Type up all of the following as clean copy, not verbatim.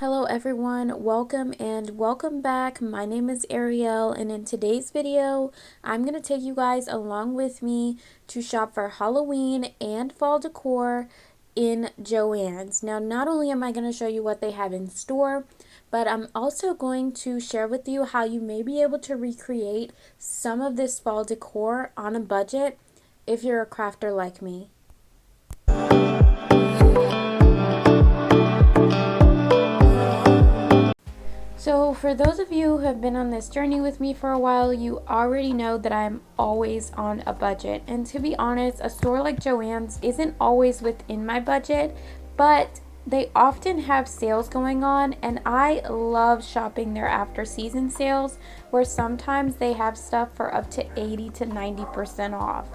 Hello everyone, welcome and welcome back. My name is Ariel, and in today's video, I'm going to take you guys along with me to shop for Halloween and fall decor in Joann's. Now, not only am I going to show you what they have in store, but I'm also going to share with you how you may be able to recreate some of this fall decor on a budget if you're a crafter like me. So for those of you who have been on this journey with me for a while, you already know that I'm always on a budget. And to be honest, a store like Joann's isn't always within my budget, but they often have sales going on, and I love shopping their after season sales where sometimes they have stuff for up to 80 to 90% off.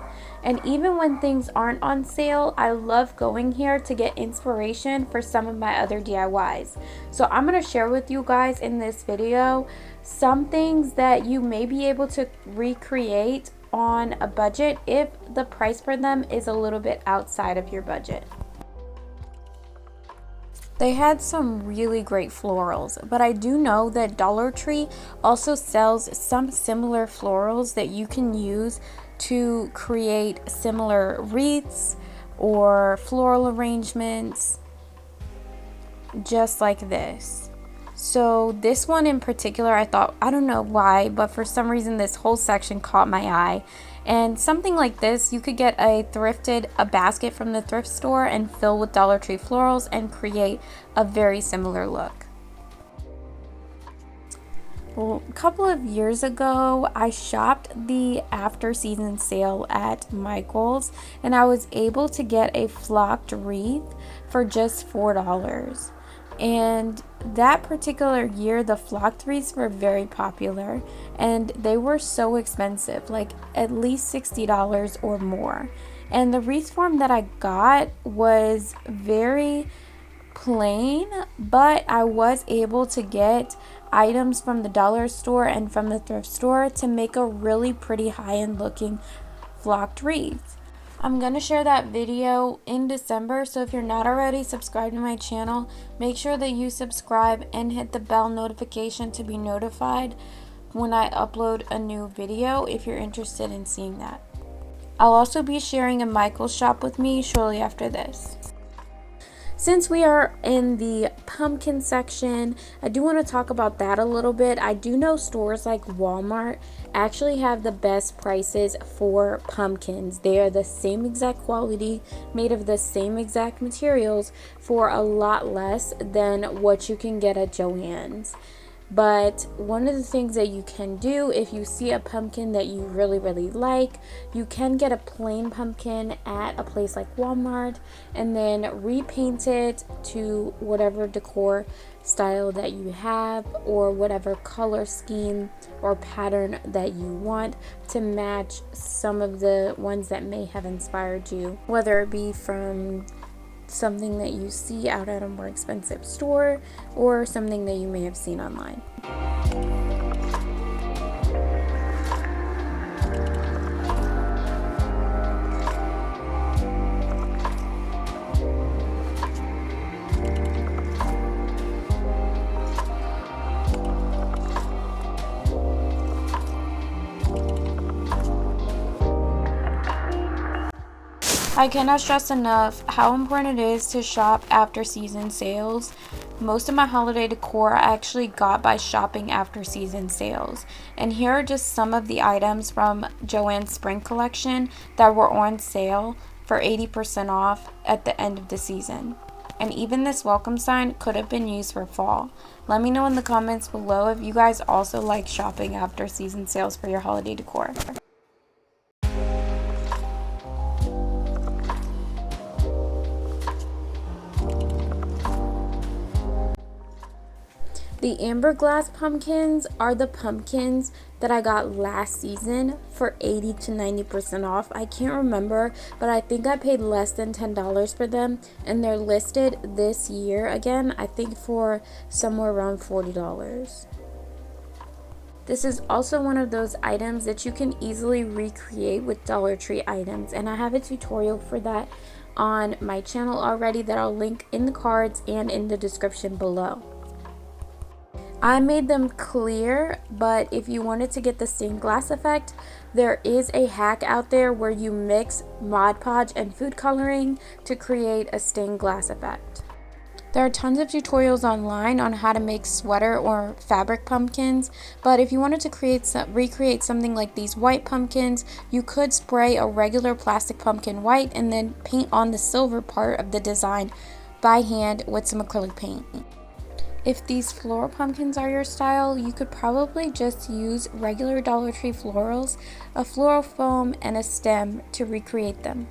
And even when things aren't on sale, I love going here to get inspiration for some of my other DIYs. So I'm going to share with you guys in this video some things that you may be able to recreate on a budget if the price for them is a little bit outside of your budget. They had some really great florals, but I do know that Dollar Tree also sells some similar florals that you can use to create similar wreaths or floral arrangements just like this. So this one in particular, I thought, I don't know why, but for some reason this whole section caught my eye. And something like this, you could get a basket from the thrift store and fill with Dollar Tree florals and create a very similar look. Well, a couple of years ago, I shopped the after season sale at Michael's, and I was able to get a flocked wreath for just $4. And that particular year, the flocked wreaths were very popular, and they were so expensive, like at least $60 or more. And the wreath form that I got was very plain, but I was able to get items from the dollar store and from the thrift store to make a really pretty high-end looking flocked wreath. I'm going to share that video in December, so if you're not already subscribed to my channel, make sure that you subscribe and hit the bell notification to be notified when I upload a new video if you're interested in seeing that. I'll also be sharing a Michael's shop with me shortly after this. Since we are in the pumpkin section, I do want to talk about that a little bit. I do know stores like Walmart actually have the best prices for pumpkins. They are the same exact quality, made of the same exact materials for a lot less than what you can get at Joann's. But one of the things that you can do if you see a pumpkin that you really like, you can get a plain pumpkin at a place like Walmart and then repaint it to whatever decor style that you have or whatever color scheme or pattern that you want to match some of the ones that may have inspired you, whether it be from something that you see out at a more expensive store or something that you may have seen online. I cannot stress enough how important it is to shop after season sales. Most of my holiday decor I actually got by shopping after season sales. And here are just some of the items from Joann's spring collection that were on sale for 80% off at the end of the season. And even this welcome sign could have been used for fall. Let me know in the comments below if you guys also like shopping after season sales for your holiday decor. The amber glass pumpkins are the pumpkins that I got last season for 80 to 90% off. I can't remember, but I think I paid less than $10 for them, and they're listed this year again, I think for somewhere around $40. This is also one of those items that you can easily recreate with Dollar Tree items, and I have a tutorial for that on my channel already that I'll link in the cards and in the description below. I made them clear, but if you wanted to get the stained glass effect, there is a hack out there where you mix Mod Podge and food coloring to create a stained glass effect. There are tons of tutorials online on how to make sweater or fabric pumpkins, but if you wanted to recreate something like these white pumpkins, you could spray a regular plastic pumpkin white and then paint on the silver part of the design by hand with some acrylic paint. If these floral pumpkins are your style, you could probably just use regular Dollar Tree florals, a floral foam, and a stem to recreate them.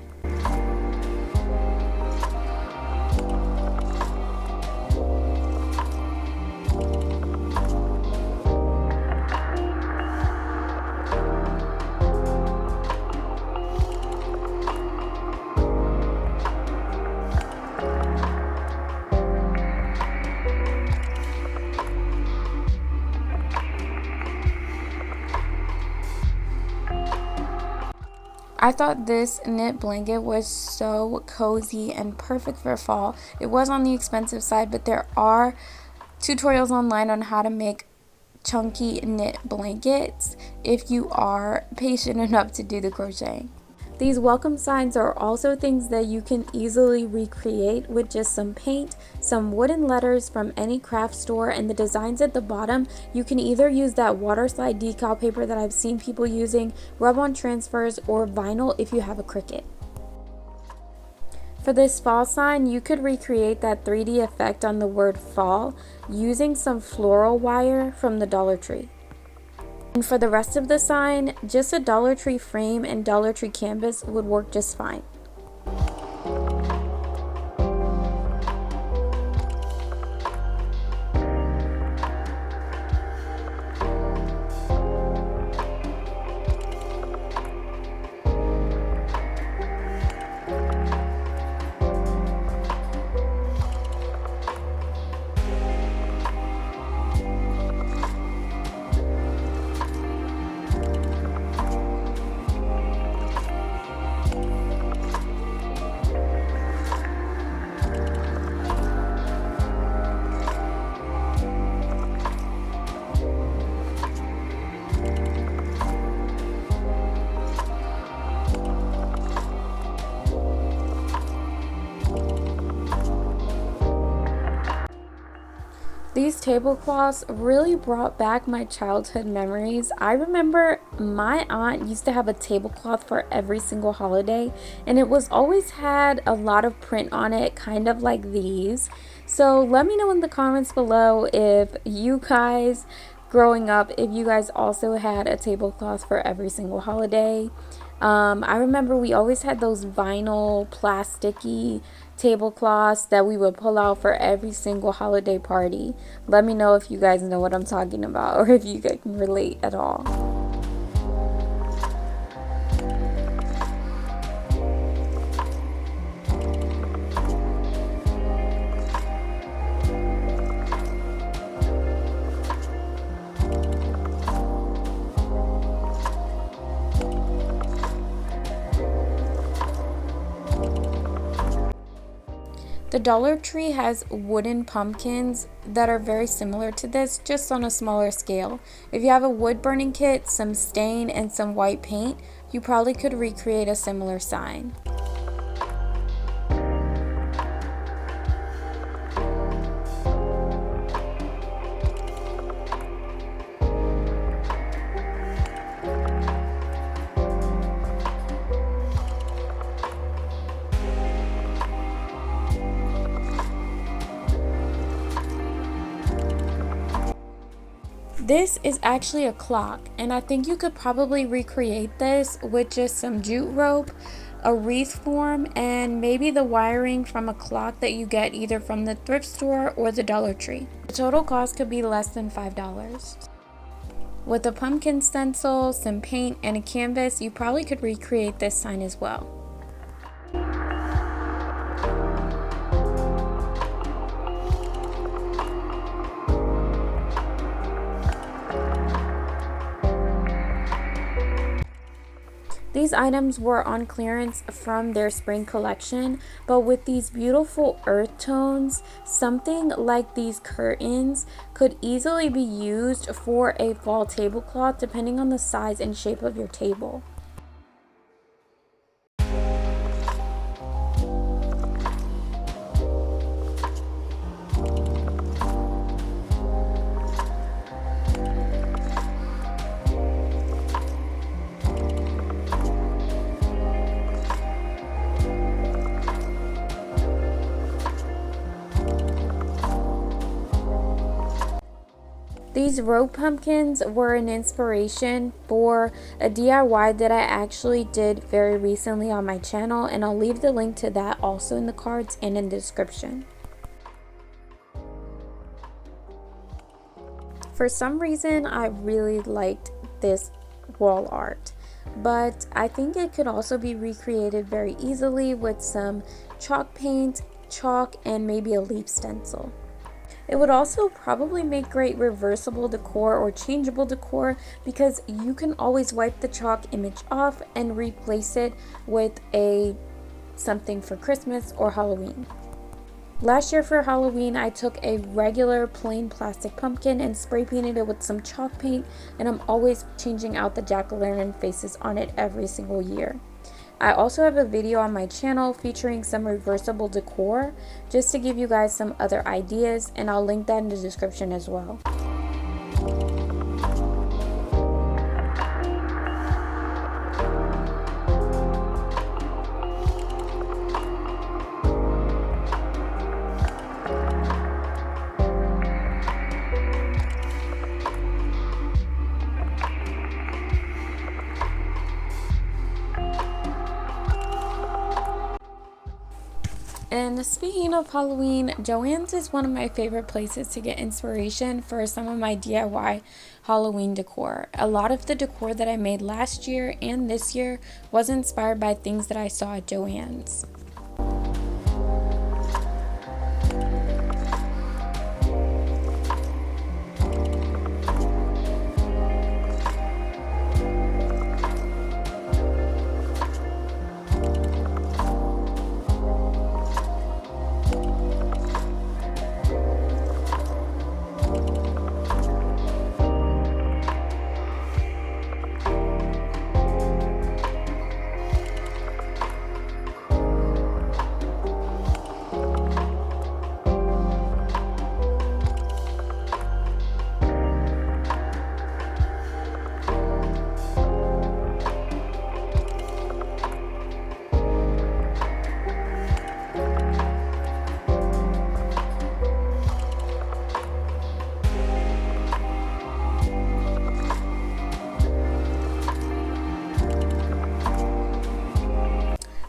I thought this knit blanket was so cozy and perfect for fall. It was on the expensive side, but there are tutorials online on how to make chunky knit blankets if you are patient enough to do the crocheting. These welcome signs are also things that you can easily recreate with just some paint, some wooden letters from any craft store, and the designs at the bottom. You can either use that water slide decal paper that I've seen people using, rub-on transfers, or vinyl if you have a Cricut. For this fall sign, you could recreate that 3D effect on the word fall using some floral wire from the Dollar Tree. And for the rest of the sign, just a Dollar Tree frame and Dollar Tree canvas would work just fine. These tablecloths really brought back my childhood memories. I remember my aunt used to have a tablecloth for every single holiday, and it was always had a lot of print on it, kind of like these. So let me know in the comments below if you guys, growing up, if you guys also had a tablecloth for every single holiday. I remember we always had those vinyl plasticky tablecloths that we would pull out for every single holiday party. Let me know if you guys know what I'm talking about or if you guys can relate at all. The Dollar Tree has wooden pumpkins that are very similar to this, just on a smaller scale. If you have a wood burning kit, some stain, and some white paint, you probably could recreate a similar sign. This is actually a clock, and I think you could probably recreate this with just some jute rope, a wreath form, and maybe the wiring from a clock that you get either from the thrift store or the Dollar Tree. The total cost could be less than $5. With a pumpkin stencil, some paint, and a canvas, you probably could recreate this sign as well. these items were on clearance from their spring collection, but with these beautiful earth tones, something like these curtains could easily be used for a fall tablecloth depending on the size and shape of your table. These rope pumpkins were an inspiration for a DIY that I actually did very recently on my channel, and I'll leave the link to that also in the cards and in the description. For some reason, I really liked this wall art, but I think it could also be recreated very easily with some chalk paint, chalk, and maybe a leaf stencil. It would also probably make great reversible decor or changeable decor because you can always wipe the chalk image off and replace it with something for Christmas or Halloween. Last year for Halloween, I took a regular plain plastic pumpkin and spray painted it with some chalk paint, and I'm always changing out the jack-o'-lantern faces on it every single year. I also have a video on my channel featuring some reversible decor just to give you guys some other ideas, and I'll link that in the description as well. And speaking of Halloween, Joann's is one of my favorite places to get inspiration for some of my DIY Halloween decor. A lot of the decor that I made last year and this year was inspired by things that I saw at Joann's.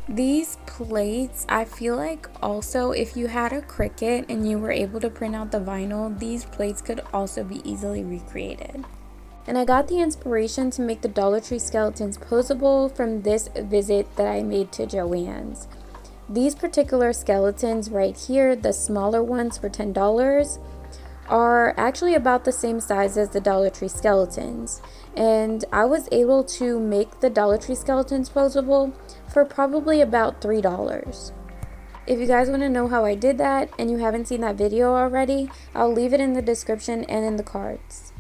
These plates, I feel like also if you had a Cricut and you were able to print out the vinyl, these plates could also be easily recreated. And I got the inspiration to make the Dollar Tree skeletons posable from this visit that I made to Joann's. These particular skeletons right here, the smaller ones for $10, are actually about the same size as the Dollar Tree skeletons, and I was able to make the Dollar Tree skeletons posable for probably about $3. If you guys want to know how I did that and you haven't seen that video already, I'll leave it in the description and in the cards.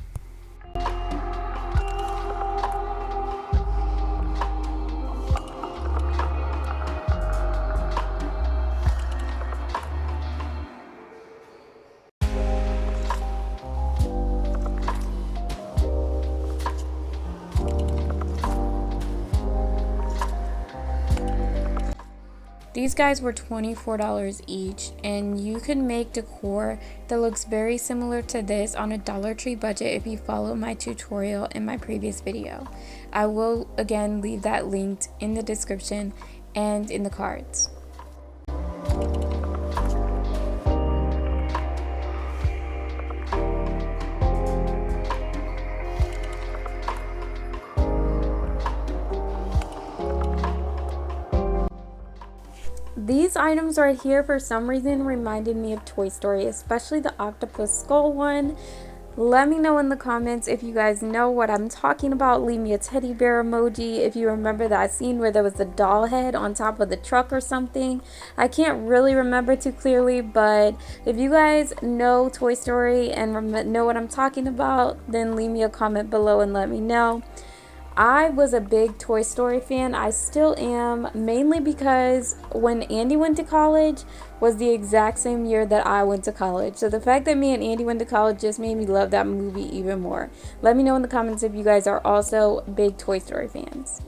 These guys were $24 each, and you can make decor that looks very similar to this on a Dollar Tree budget if you follow my tutorial in my previous video. I will again leave that linked in the description and in the cards. These items right here for some reason reminded me of Toy Story, especially the octopus skull one. Let me know in the comments if you guys know what I'm talking about. Leave me a teddy bear emoji if you remember that scene where there was a doll head on top of the truck or something. I can't really remember too clearly, but if you guys know Toy Story and know what I'm talking about, then leave me a comment below and let me know. I was a big Toy Story fan. I still am, mainly because when Andy went to college was the exact same year that I went to college. So the fact that me and Andy went to college just made me love that movie even more. Let me know in the comments if you guys are also big Toy Story fans.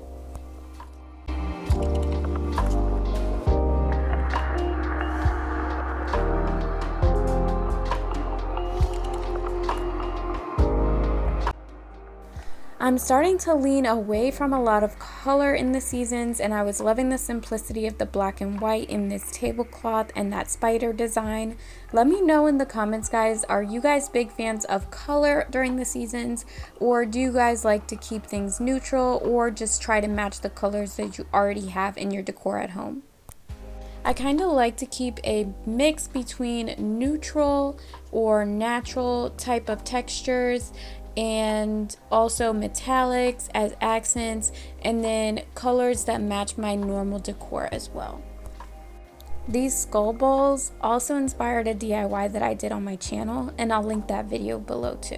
I'm starting to lean away from a lot of color in the seasons, and I was loving the simplicity of the black and white in this tablecloth and that spider design. Let me know in the comments, guys, are you guys big fans of color during the seasons, or do you guys like to keep things neutral or just try to match the colors that you already have in your decor at home? I kind of like to keep a mix between neutral or natural type of textures and also metallics as accents, and then colors that match my normal decor as well. These skull balls also inspired a DIY that I did on my channel, and I'll link that video below too.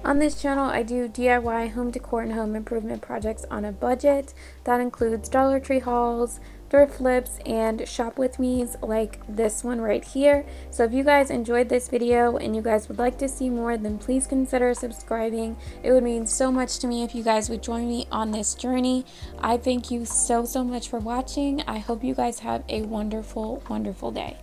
On this channel, I do DIY home decor and home improvement projects on a budget. That includes Dollar Tree hauls, thrift flips, and shop with me's like this one right here. So if you guys enjoyed this video and you guys would like to see more, then please consider subscribing. It would mean so much to me if you guys would join me on this journey. I thank you so much for watching. I hope you guys have a wonderful day.